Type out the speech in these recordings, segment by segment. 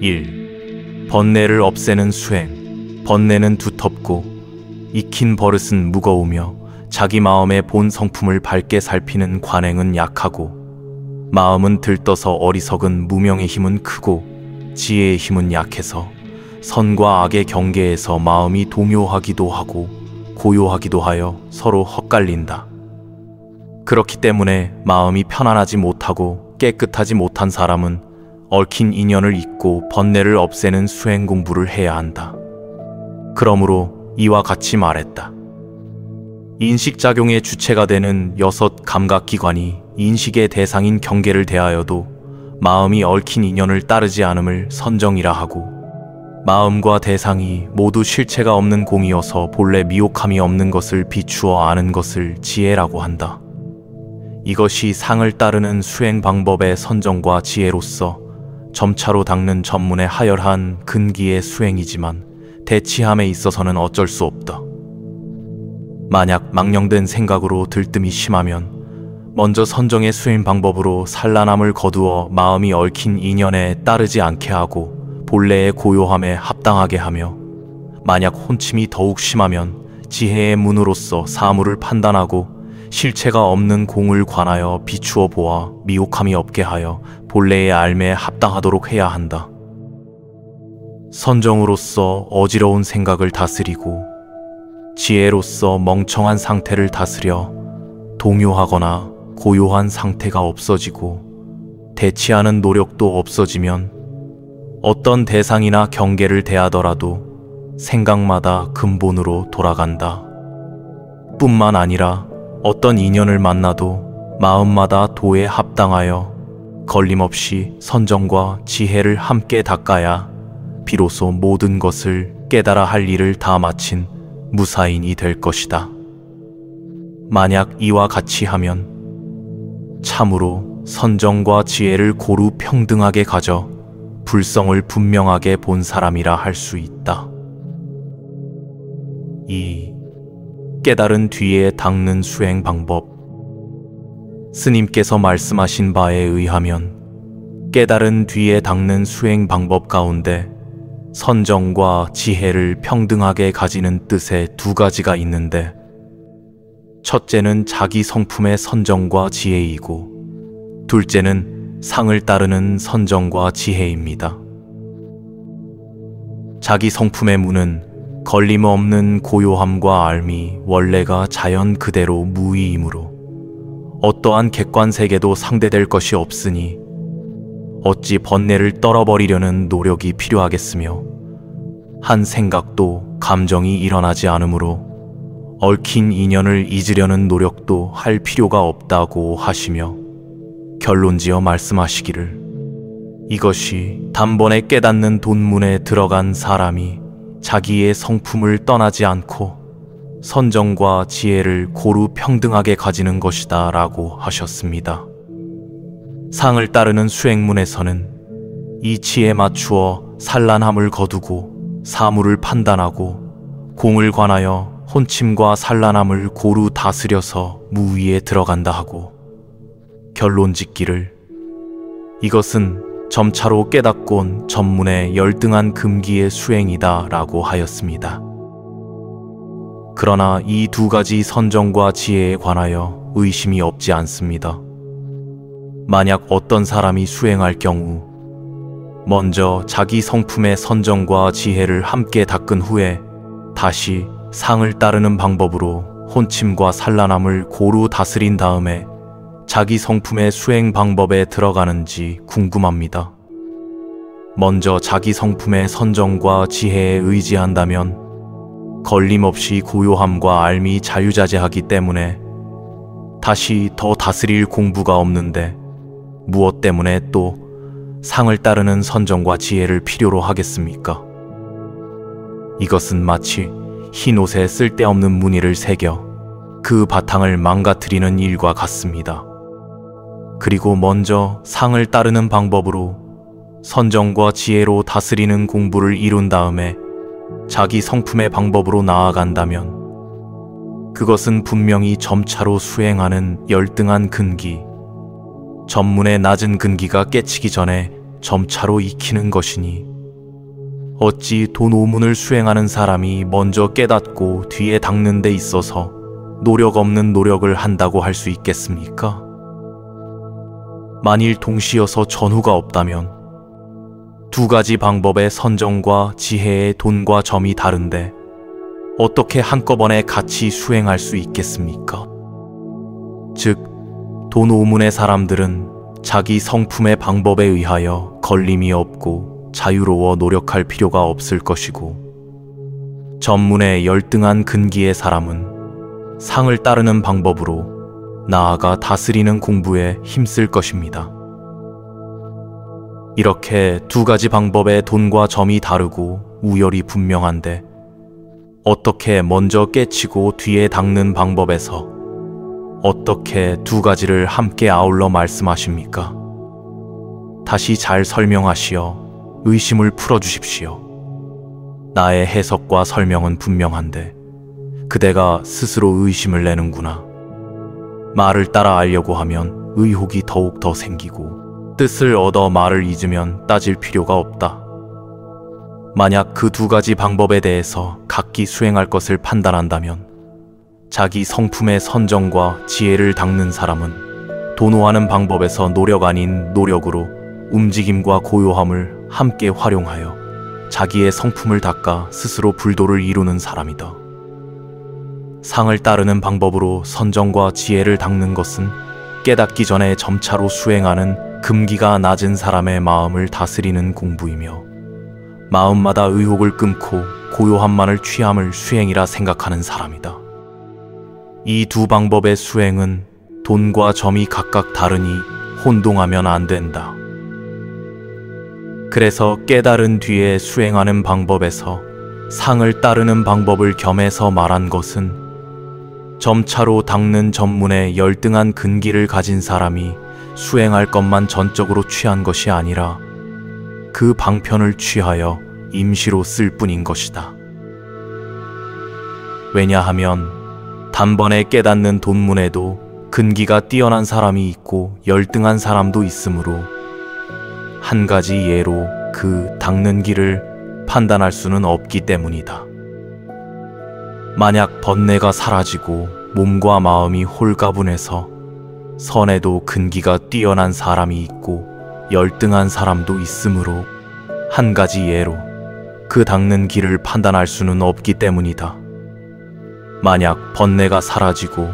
1. 번뇌를 없애는 수행. 번뇌는 두텁고 익힌 버릇은 무거우며 자기 마음의 본 성품을 밝게 살피는 관행은 약하고 마음은 들떠서 어리석은 무명의 힘은 크고 지혜의 힘은 약해서 선과 악의 경계에서 마음이 동요하기도 하고 고요하기도 하여 서로 헛갈린다. 그렇기 때문에 마음이 편안하지 못하고 깨끗하지 못한 사람은 얽힌 인연을 잊고 번뇌를 없애는 수행 공부를 해야 한다. 그러므로 이와 같이 말했다. 인식작용의 주체가 되는 6 감각기관이 인식의 대상인 경계를 대하여도 마음이 얽힌 인연을 따르지 않음을 선정이라 하고, 마음과 대상이 모두 실체가 없는 공이어서 본래 미혹함이 없는 것을 비추어 아는 것을 지혜라고 한다. 이것이 상을 따르는 수행 방법의 선정과 지혜로서 점차로 닦는 전문의 하열한 근기의 수행이지만 대치함에 있어서는 어쩔 수 없다. 만약 망령된 생각으로 들뜸이 심하면 먼저 선정의 수행 방법으로 산란함을 거두어 마음이 얽힌 인연에 따르지 않게 하고 본래의 고요함에 합당하게 하며, 만약 혼침이 더욱 심하면 지혜의 문으로서 사물을 판단하고 실체가 없는 공을 관하여 비추어 보아 미혹함이 없게 하여 본래의 알매에 합당하도록 해야 한다. 선정으로서 어지러운 생각을 다스리고 지혜로서 멍청한 상태를 다스려 동요하거나 고요한 상태가 없어지고 대치하는 노력도 없어지면 어떤 대상이나 경계를 대하더라도 생각마다 근본으로 돌아간다. 뿐만 아니라 어떤 인연을 만나도 마음마다 도에 합당하여 걸림없이 선정과 지혜를 함께 닦아야 비로소 모든 것을 깨달아 할 일을 다 마친 무사인이 될 것이다. 만약 이와 같이 하면 참으로 선정과 지혜를 고루 평등하게 가져 불성을 분명하게 본 사람이라 할 수 있다. 2. 깨달은 뒤에 닦는 수행 방법. 스님께서 말씀하신 바에 의하면 깨달은 뒤에 닦는 수행 방법 가운데 선정과 지혜를 평등하게 가지는 뜻의 2가지가 있는데, 첫째는 자기 성품의 선정과 지혜이고 둘째는 상을 따르는 선정과 지혜입니다. 자기 성품의 문은 걸림없는 고요함과 알미 원래가 자연 그대로 무의이므로 어떠한 객관세계도 상대될 것이 없으니 어찌 번뇌를 떨어버리려는 노력이 필요하겠으며, 한 생각도 감정이 일어나지 않으므로 얽힌 인연을 잊으려는 노력도 할 필요가 없다고 하시며 결론지어 말씀하시기를, 이것이 단번에 깨닫는 돈문에 들어간 사람이 자기의 성품을 떠나지 않고 선정과 지혜를 고루 평등하게 가지는 것이다 라고 하셨습니다. 상을 따르는 수행문에서는 이치에 맞추어 산란함을 거두고 사물을 판단하고 공을 관하여 혼침과 산란함을 고루 다스려서 무위에 들어간다 하고, 결론 짓기를 이것은 점차로 깨닫곤 전문의 열등한 금기의 수행이다 라고 하였습니다. 그러나 이 2가지 선정과 지혜에 관하여 의심이 없지 않습니다. 만약 어떤 사람이 수행할 경우 먼저 자기 성품의 선정과 지혜를 함께 닦은 후에 다시 상을 따르는 방법으로 혼침과 산란함을 고루 다스린 다음에 자기 성품의 수행 방법에 들어가는지 궁금합니다. 먼저 자기 성품의 선정과 지혜에 의지한다면 걸림없이 고요함과 알미 자유자재하기 때문에 다시 더 다스릴 공부가 없는데 무엇 때문에 또 상을 따르는 선정과 지혜를 필요로 하겠습니까? 이것은 마치 흰 옷에 쓸데없는 무늬를 새겨 그 바탕을 망가뜨리는 일과 같습니다. 그리고 먼저 상을 따르는 방법으로 선정과 지혜로 다스리는 공부를 이룬 다음에 자기 성품의 방법으로 나아간다면 그것은 분명히 점차로 수행하는 열등한 근기, 전문의 낮은 근기가 깨치기 전에 점차로 익히는 것이니 어찌 돈 오문을 수행하는 사람이 먼저 깨닫고 뒤에 닦는 데 있어서 노력 없는 노력을 한다고 할 수 있겠습니까? 만일 동시여서 전후가 없다면 두 가지 방법의 선정과 지혜의 돈과 점이 다른데 어떻게 한꺼번에 같이 수행할 수 있겠습니까? 즉, 돈 오문의 사람들은 자기 성품의 방법에 의하여 걸림이 없고 자유로워 노력할 필요가 없을 것이고, 전문의 열등한 근기의 사람은 상을 따르는 방법으로 나아가 다스리는 공부에 힘쓸 것입니다. 이렇게 두 가지 방법의 돈과 점이 다르고 우열이 분명한데 어떻게 먼저 깨치고 뒤에 닦는 방법에서 어떻게 두 가지를 함께 아울러 말씀하십니까? 다시 잘 설명하시어 의심을 풀어주십시오. 나의 해석과 설명은 분명한데 그대가 스스로 의심을 내는구나. 말을 따라 알려고 하면 의혹이 더욱 더 생기고 뜻을 얻어 말을 잊으면 따질 필요가 없다. 만약 그 두 가지 방법에 대해서 각기 수행할 것을 판단한다면 자기 성품의 선정과 지혜를 닦는 사람은 도노하는 방법에서 노력 아닌 노력으로 움직임과 고요함을 함께 활용하여 자기의 성품을 닦아 스스로 불도를 이루는 사람이다. 상을 따르는 방법으로 선정과 지혜를 닦는 것은 깨닫기 전에 점차로 수행하는 금기가 낮은 사람의 마음을 다스리는 공부이며 마음마다 의혹을 끊고 고요함만을 취함을 수행이라 생각하는 사람이다. 이 두 방법의 수행은 돈과 점이 각각 다르니 혼동하면 안 된다. 그래서 깨달은 뒤에 수행하는 방법에서 상을 따르는 방법을 겸해서 말한 것은 점차로 닦는 전문의 열등한 근기를 가진 사람이 수행할 것만 전적으로 취한 것이 아니라 그 방편을 취하여 임시로 쓸 뿐인 것이다. 왜냐하면 단번에 깨닫는 돈문에도 근기가 뛰어난 사람이 있고 열등한 사람도 있으므로 한 가지 예로 그 닦는 길을 판단할 수는 없기 때문이다. 만약 번뇌가 사라지고 몸과 마음이 홀가분해서 선에도 근기가 뛰어난 사람이 있고 열등한 사람도 있으므로 한 가지 예로 그 닦는 길을 판단할 수는 없기 때문이다. 만약 번뇌가 사라지고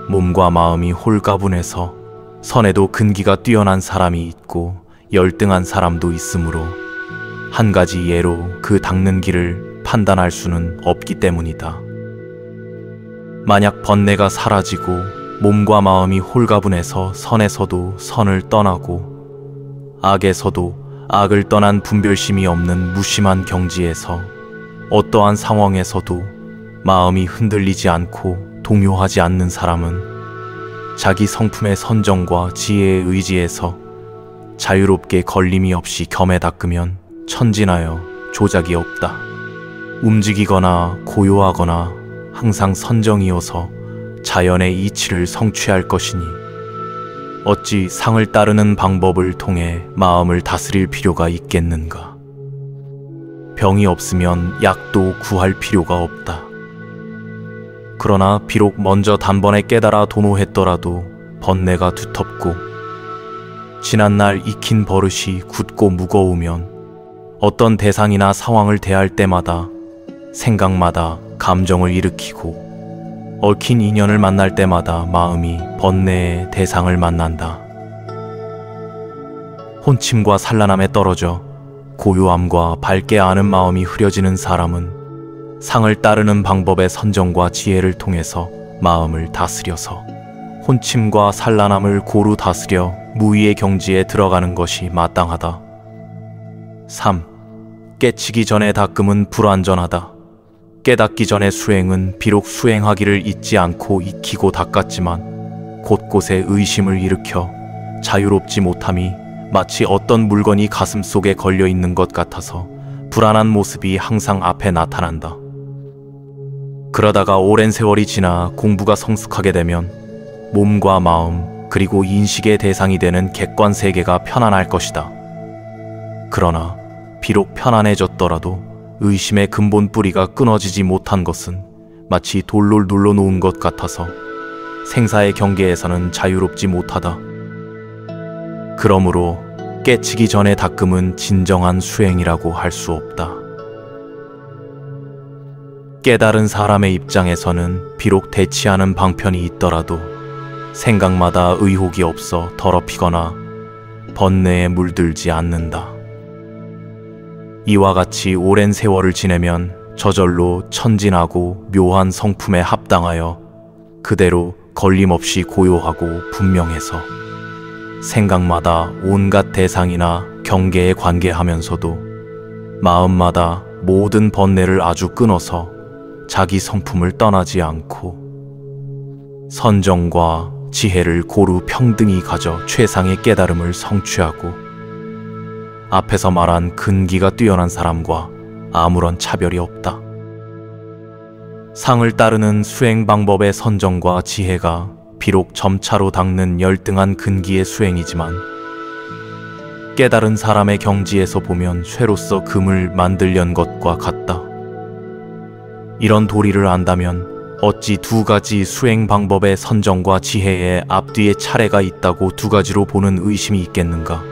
몸과 마음이 홀가분해서 선에도 근기가 뛰어난 사람이 있고 열등한 사람도 있으므로 한 가지 예로 그 닦는 길을 판단할 수는 없기 때문이다. 만약 번뇌가 사라지고 몸과 마음이 홀가분해서 선에서도 선을 떠나고 악에서도 악을 떠난 분별심이 없는 무심한 경지에서 어떠한 상황에서도 마음이 흔들리지 않고 동요하지 않는 사람은 자기 성품의 선정과 지혜의 의지에서 자유롭게 걸림이 없이 겸해 닦으면 천진하여 조작이 없다. 움직이거나 고요하거나 항상 선정이어서 자연의 이치를 성취할 것이니 어찌 상을 따르는 방법을 통해 마음을 다스릴 필요가 있겠는가. 병이 없으면 약도 구할 필요가 없다. 그러나 비록 먼저 단번에 깨달아 도노했더라도 번뇌가 두텁고 지난날 익힌 버릇이 굳고 무거우면 어떤 대상이나 상황을 대할 때마다 생각마다 감정을 일으키고 얽힌 인연을 만날 때마다 마음이 번뇌의 대상을 만난다. 혼침과 산란함에 떨어져 고요함과 밝게 아는 마음이 흐려지는 사람은 상을 따르는 방법의 선정과 지혜를 통해서 마음을 다스려서 혼침과 산란함을 고루 다스려 무위의 경지에 들어가는 것이 마땅하다. 3. 깨치기 전에 닦음은 불완전하다. 깨닫기 전의 수행은 비록 수행하기를 잊지 않고 익히고 닦았지만 곳곳에 의심을 일으켜 자유롭지 못함이 마치 어떤 물건이 가슴 속에 걸려 있는 것 같아서 불안한 모습이 항상 앞에 나타난다. 그러다가 오랜 세월이 지나 공부가 성숙하게 되면 몸과 마음 그리고 인식의 대상이 되는 객관 세계가 편안할 것이다. 그러나 비록 편안해졌더라도 의심의 근본 뿌리가 끊어지지 못한 것은 마치 돌로 눌러놓은 것 같아서 생사의 경계에서는 자유롭지 못하다. 그러므로 깨치기 전에 닦음은 진정한 수행이라고 할 수 없다. 깨달은 사람의 입장에서는 비록 대치하는 방편이 있더라도 생각마다 의혹이 없어 더럽히거나 번뇌에 물들지 않는다. 이와 같이 오랜 세월을 지내면 저절로 천진하고 묘한 성품에 합당하여 그대로 걸림없이 고요하고 분명해서 생각마다 온갖 대상이나 경계에 관계하면서도 마음마다 모든 번뇌를 아주 끊어서 자기 성품을 떠나지 않고 선정과 지혜를 고루 평등히 가져 최상의 깨달음을 성취하고 앞에서 말한 근기가 뛰어난 사람과 아무런 차별이 없다. 상을 따르는 수행 방법의 선정과 지혜가 비록 점차로 닦는 열등한 근기의 수행이지만 깨달은 사람의 경지에서 보면 쇠로서 금을 만들려는 것과 같다. 이런 도리를 안다면 어찌 두 가지 수행 방법의 선정과 지혜의 앞뒤에 차례가 있다고 두 가지로 보는 의심이 있겠는가?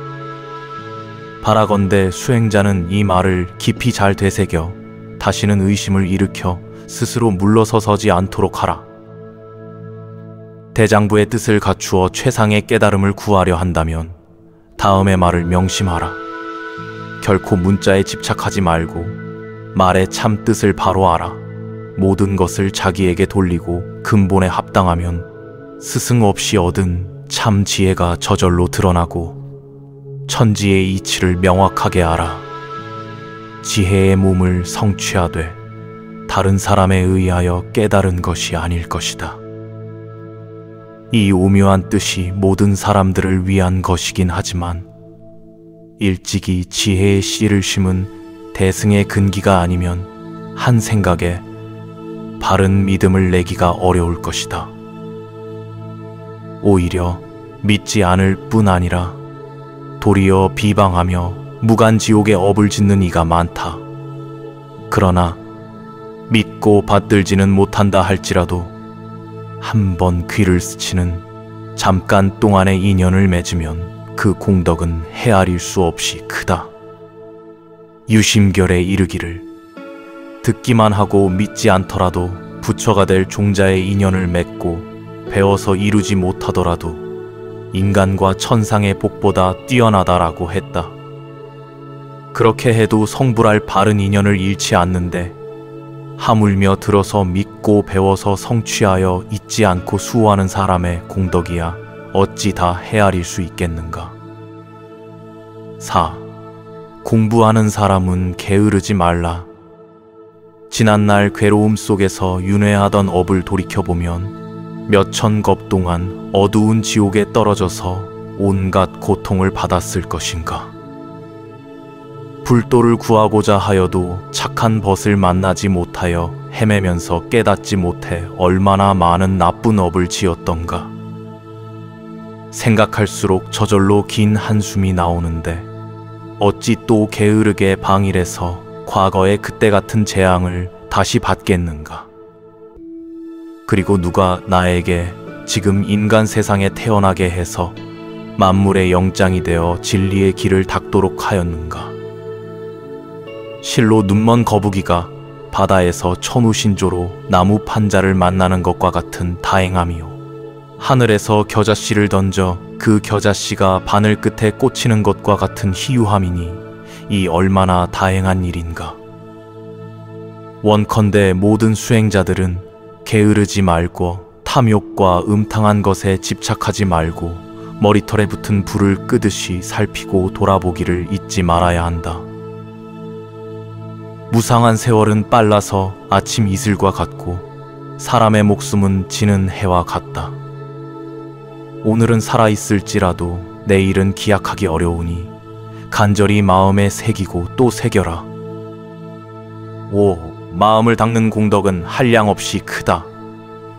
바라건대 수행자는 이 말을 깊이 잘 되새겨 다시는 의심을 일으켜 스스로 물러서서지 않도록 하라. 대장부의 뜻을 갖추어 최상의 깨달음을 구하려 한다면 다음의 말을 명심하라. 결코 문자에 집착하지 말고 말의 참 뜻을 바로 알아. 모든 것을 자기에게 돌리고 근본에 합당하면 스승 없이 얻은 참 지혜가 저절로 드러나고 천지의 이치를 명확하게 알아. 지혜의 몸을 성취하되 다른 사람에 의하여 깨달은 것이 아닐 것이다. 이 오묘한 뜻이 모든 사람들을 위한 것이긴 하지만 일찍이 지혜의 씨를 심은 대승의 근기가 아니면 한 생각에 바른 믿음을 내기가 어려울 것이다. 오히려 믿지 않을 뿐 아니라 도리어 비방하며 무간지옥의 업을 짓는 이가 많다. 그러나 믿고 받들지는 못한다 할지라도 한 번 귀를 스치는 잠깐 동안의 인연을 맺으면 그 공덕은 헤아릴 수 없이 크다. 유심결에 이르기를 듣기만 하고 믿지 않더라도 부처가 될 종자의 인연을 맺고 배워서 이루지 못하더라도 인간과 천상의 복보다 뛰어나다라고 했다. 그렇게 해도 성불할 바른 인연을 잃지 않는데 하물며 들어서 믿고 배워서 성취하여 잊지 않고 수호하는 사람의 공덕이야 어찌 다 헤아릴 수 있겠는가. 4. 공부하는 사람은 게으르지 말라. 지난날 괴로움 속에서 윤회하던 업을 돌이켜보면 몇천 겁 동안 어두운 지옥에 떨어져서 온갖 고통을 받았을 것인가. 불도를 구하고자 하여도 착한 벗을 만나지 못하여 헤매면서 깨닫지 못해 얼마나 많은 나쁜 업을 지었던가. 생각할수록 저절로 긴 한숨이 나오는데 어찌 또 게으르게 방일해서 과거의 그때 같은 재앙을 다시 받겠는가. 그리고 누가 나에게 지금 인간 세상에 태어나게 해서 만물의 영장이 되어 진리의 길을 닦도록 하였는가. 실로 눈먼 거북이가 바다에서 천우신조로 나무 판자를 만나는 것과 같은 다행함이요, 하늘에서 겨자씨를 던져 그 겨자씨가 바늘 끝에 꽂히는 것과 같은 희유함이니 이 얼마나 다행한 일인가. 원컨대 모든 수행자들은 게으르지 말고 탐욕과 음탕한 것에 집착하지 말고 머리털에 붙은 불을 끄듯이 살피고 돌아보기를 잊지 말아야 한다. 무상한 세월은 빨라서 아침 이슬과 같고 사람의 목숨은 지는 해와 같다. 오늘은 살아있을지라도 내일은 기약하기 어려우니 간절히 마음에 새기고 또 새겨라. 5. 마음을 닦는 공덕은 한량없이 크다.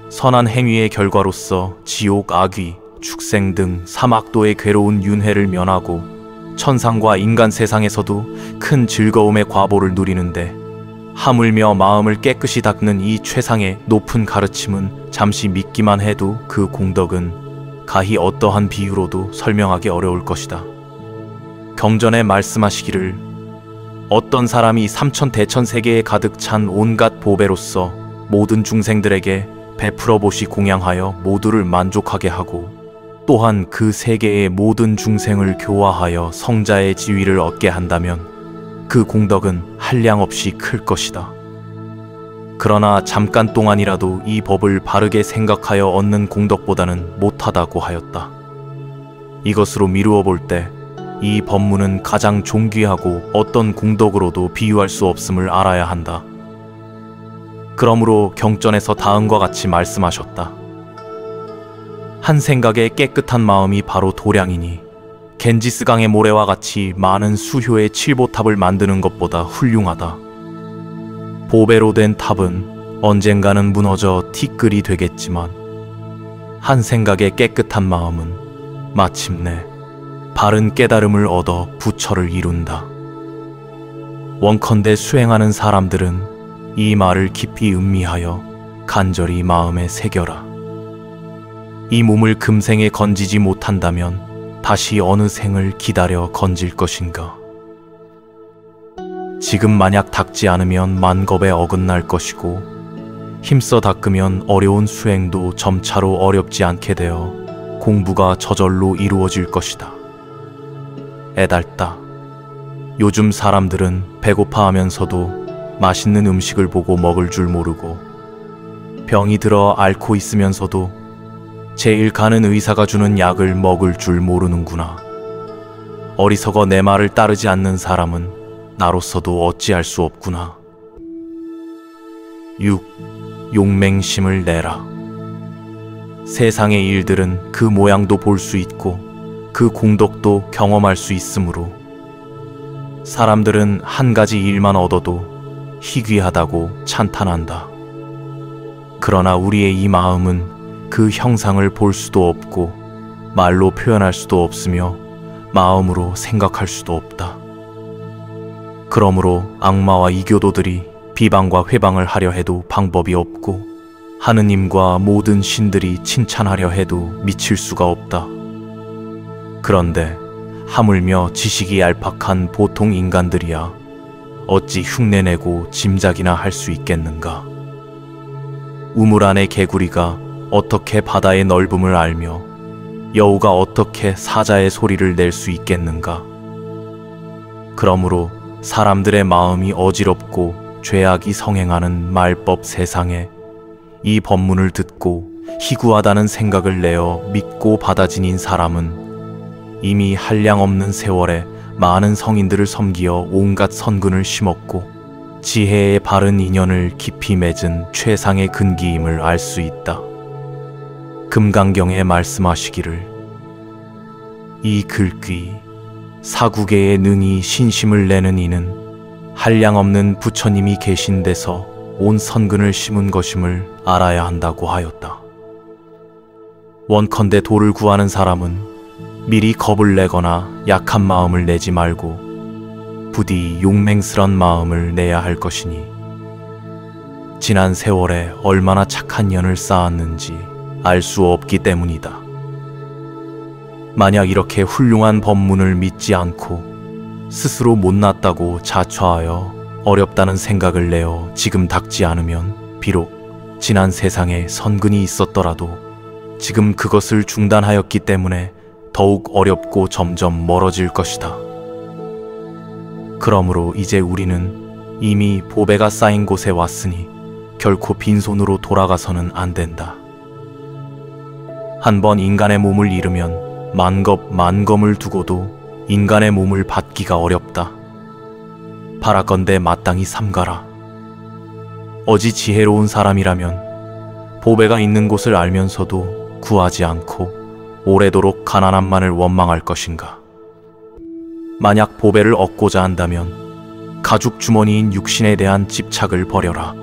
선한 행위의 결과로서 지옥, 악귀, 축생 등 사막도의 괴로운 윤회를 면하고 천상과 인간 세상에서도 큰 즐거움의 과보를 누리는데 하물며 마음을 깨끗이 닦는 이 최상의 높은 가르침은 잠시 믿기만 해도 그 공덕은 가히 어떠한 비유로도 설명하기 어려울 것이다. 경전에 말씀하시기를 어떤 사람이 삼천대천세계에 가득 찬 온갖 보배로서 모든 중생들에게 베풀어 보시 공양하여 모두를 만족하게 하고 또한 그 세계의 모든 중생을 교화하여 성자의 지위를 얻게 한다면 그 공덕은 한량없이 클 것이다. 그러나 잠깐 동안이라도 이 법을 바르게 생각하여 얻는 공덕보다는 못하다고 하였다. 이것으로 미루어 볼 때 이 법문은 가장 존귀하고 어떤 공덕으로도 비유할 수 없음을 알아야 한다. 그러므로 경전에서 다음과 같이 말씀하셨다. 한 생각의 깨끗한 마음이 바로 도량이니 겐지스강의 모래와 같이 많은 수효의 칠보탑을 만드는 것보다 훌륭하다. 보배로 된 탑은 언젠가는 무너져 티끌이 되겠지만 한 생각의 깨끗한 마음은 마침내 바른 깨달음을 얻어 부처를 이룬다. 원컨대 수행하는 사람들은 이 말을 깊이 음미하여 간절히 마음에 새겨라. 이 몸을 금생에 건지지 못한다면 다시 어느 생을 기다려 건질 것인가. 지금 만약 닦지 않으면 만겁에 어긋날 것이고 힘써 닦으면 어려운 수행도 점차로 어렵지 않게 되어 공부가 저절로 이루어질 것이다. 애달다. 요즘 사람들은 배고파하면서도 맛있는 음식을 보고 먹을 줄 모르고 병이 들어 앓고 있으면서도 제일 가는 의사가 주는 약을 먹을 줄 모르는구나. 어리석어 내 말을 따르지 않는 사람은 나로서도 어찌할 수 없구나. 6. 용맹심을 내라. 세상의 일들은 그 모양도 볼 수 있고 그 공덕도 경험할 수 있으므로 사람들은 한 가지 일만 얻어도 희귀하다고 찬탄한다. 그러나 우리의 이 마음은 그 형상을 볼 수도 없고 말로 표현할 수도 없으며 마음으로 생각할 수도 없다. 그러므로 악마와 이교도들이 비방과 회방을 하려 해도 방법이 없고 하느님과 모든 신들이 칭찬하려 해도 미칠 수가 없다. 그런데 하물며 지식이 얄팍한 보통 인간들이야 어찌 흉내내고 짐작이나 할 수 있겠는가. 우물 안의 개구리가 어떻게 바다의 넓음을 알며 여우가 어떻게 사자의 소리를 낼 수 있겠는가. 그러므로 사람들의 마음이 어지럽고 죄악이 성행하는 말법 세상에 이 법문을 듣고 희구하다는 생각을 내어 믿고 받아지닌 사람은 이미 한량없는 세월에 많은 성인들을 섬기어 온갖 선근을 심었고 지혜의 바른 인연을 깊이 맺은 최상의 근기임을 알 수 있다. 금강경에 말씀하시기를 이 글귀 사구계에 능히 신심을 내는 이는 한량없는 부처님이 계신 데서 온 선근을 심은 것임을 알아야 한다고 하였다. 원컨대 도를 구하는 사람은 미리 겁을 내거나 약한 마음을 내지 말고 부디 용맹스런 마음을 내야 할 것이니 지난 세월에 얼마나 착한 년을 쌓았는지 알 수 없기 때문이다. 만약 이렇게 훌륭한 법문을 믿지 않고 스스로 못났다고 자처하여 어렵다는 생각을 내어 지금 닦지 않으면 비록 지난 세상에 선근이 있었더라도 지금 그것을 중단하였기 때문에 더욱 어렵고 점점 멀어질 것이다. 그러므로 이제 우리는 이미 보배가 쌓인 곳에 왔으니 결코 빈손으로 돌아가서는 안 된다. 한번 인간의 몸을 잃으면 만겁 만검을 두고도 인간의 몸을 받기가 어렵다. 바라건대 마땅히 삼가라. 어지 지혜로운 사람이라면 보배가 있는 곳을 알면서도 구하지 않고 오래도록 가난함만을 원망할 것인가. 만약 보배를 얻고자 한다면 가죽 주머니인 육신에 대한 집착을 버려라.